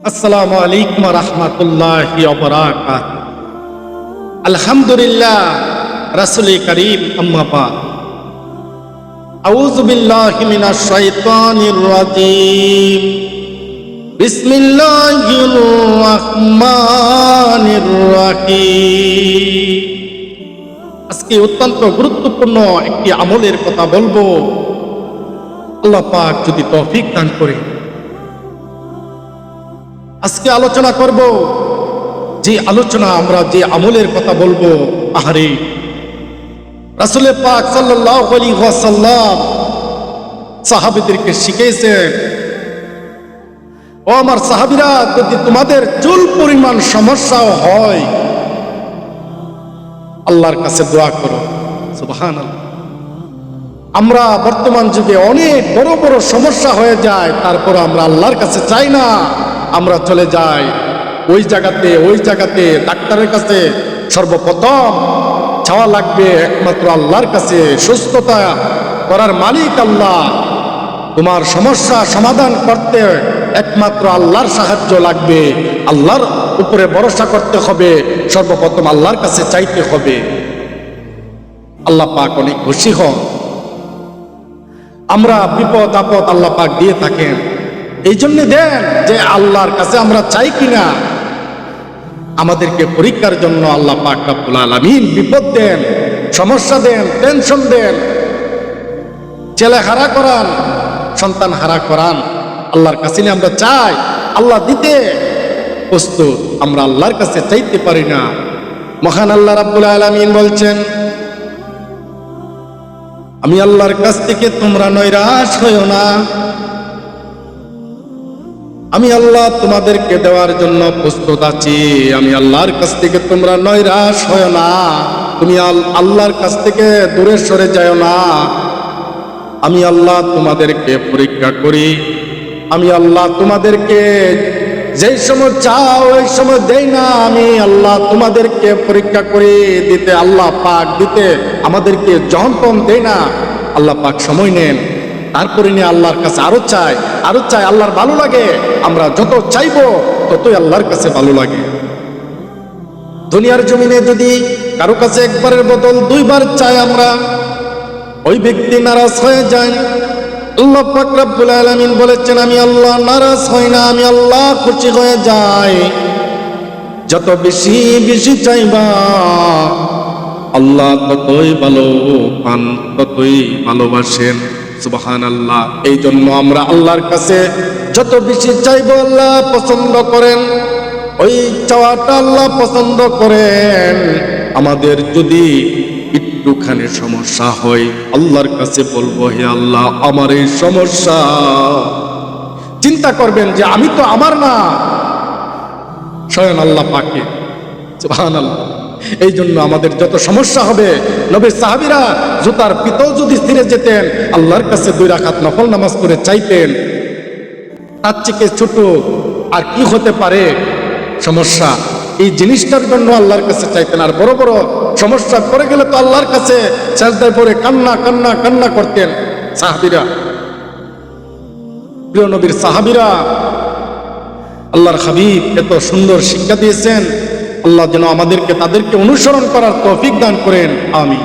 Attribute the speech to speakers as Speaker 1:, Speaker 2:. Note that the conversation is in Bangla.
Speaker 1: আসসালামু আলাইকুম ওয়া রাহমাতুল্লাহি ওয়া বারাকাতুহু। আলহামদুলিল্লাহ, রাসূল কারীম আম্মা বা'দ। আউযু বিল্লাহি মিনাশ শাইতানির রাজীম। বিসমিল্লাহির রাহমানির রাহিম। আজকে অত্যন্ত গুরুত্বপূর্ণ একটি আমলের কথা বলবো, আল্লাহ পাক যদি তৌফিক দান করে। আজকে আলোচনা করব, যে আলোচনা আমরা যে আমলের কথা বলবো, আহারে রাসূল পাক সাল্লাল্লাহু আলাইহি ওয়াসাল্লাম সাহাবীদেরকে শিখিয়েছেন, ও আমার সাহাবীরা, যদি তোমাদের চুল পরিমাণ সমস্যাও হয়, আল্লাহর কাছে দোয়া করো। সুবহানাল্লাহ। আমরা বর্তমান যুগে অনেক বড় বড় সমস্যা হয়ে যায়, তারপর আমরা আল্লাহর কাছে চাই না, আমরা চলে যাই ওই জায়গাতে ডাক্তারের কাছে। সর্বপ্রথম চাওয়া লাগবে একমাত্র আল্লাহর কাছে। সুস্থতা করার মালিক আল্লাহ। তোমার সমস্যা সমাধান করতে একমাত্র আল্লাহর সাহায্য লাগবে। আল্লাহর উপরে ভরসা করতে হবে, সর্বপ্রথম আল্লাহর কাছে চাইতে হবে। আল্লাহ পাক অনেক খুশি হন। আমরা বিপদ আপদ আল্লাহ পাক দিয়ে থাকেন, এই জন্য দেন যে আল্লাহর কাছে আমরা চাই কিনা। আমাদেরকে পরীক্ষার জন্য আল্লাহ পাক রব্বুল আলামিন বিপদ দেন, সমস্যা দেন, টেনশন দেন, ছেলে হারা করান, সন্তান হারা করান। আল্লাহর কাছে আমরা চাই, আল্লাহ দিতে প্রস্তুত। আমরা আল্লাহর কাছে চাইতে পারি না। মহান আল্লাহ রাব্বুল আলামিন বলছেন, আমি আল্লাহর কাছ থেকে তোমরা নৈরাশ হইও না। আমি আল্লাহ তোমাদেরকে দেওয়ার জন্য প্রস্তুত আছি। আমি আল্লাহর কাছ থেকে তোমরা নৈরাশ হইও না। তুমি আল্লাহর কাছ থেকে দূরে সরে যাও না। আমি আল্লাহ তোমাদেরকে পরীক্ষা করি। আমি আল্লাহ তোমাদেরকে যেই সময় চাও ওই সময় দেই না। আমি আল্লাহ তোমাদেরকে পরীক্ষা করি দিতে, আল্লাহ পাক দিতে আমাদেরকে যন্ত্রণ দেয় না। আল্লাহ পাক সময় নেন, তারপরে নিয়ে আল্লাহর কাছে আরো চাই। আল্লাহর ভালো লাগে। আমরা যত চাইবো ততই আল্লাহর কাছে ভালো লাগে। দুনিয়ার জমিনে যদি কারো কাছে একবারের বদল দুইবার চাই আমরা, ওই ব্যক্তি নারাজ হয়ে যায়। আল্লাহ পাক রব্বুল আলামিন বলেছেন, আমি আল্লাহ নারাজ হই না, আমি আল্লাহ খুশি হয়ে যাই। যত বেশি বেশি চাইবা আল্লাহ ততই ভালো পান, ততই ভালোবাসেন। সুবহানাল্লাহ। এই জন্য আমরা আল্লাহর কাছে যত বেশি চাইবো আল্লাহ পছন্দ করেন, ওই চাওয়াটা আল্লাহ পছন্দ করেন। আমাদের যদি একটুখানি সমস্যা হয়, আল্লাহর কাছে বলবো, হে আল্লাহ আমার এই সমস্যা। চিন্তা করবেন যে আমি তো আমার না, স্বয়ং আল্লাহ পাকে। সুবহানাল্লাহ। এই জন্য আমাদের যত সমস্যা হবে, নবীর সাহাবীরা জুতার পিতাও যদি ছিঁড়ে যেতেন, আল্লাহর কাছে 2 রাকাত নফল নামাজ করে চাইতেন। তার থেকে ছোট আর কি হতে পারে সমস্যা? এই জিনিসটার জন্য আল্লাহর কাছে চাইতেন। আর বড় বড় সমস্যা করে গেলে তো আল্লাহর কাছে সাজদায় পড়ে কান্না কান্না কান্না করতেন সাহাবীরা। প্রিয় নবীর সাহাবীরা আল্লাহর হাবিব এত সুন্দর শিক্ষা দিয়েছেন। আল্লাহ যেন আমাদেরকে তাদেরকে অনুসরণ করার তৌফিক দান করেন। আমিন।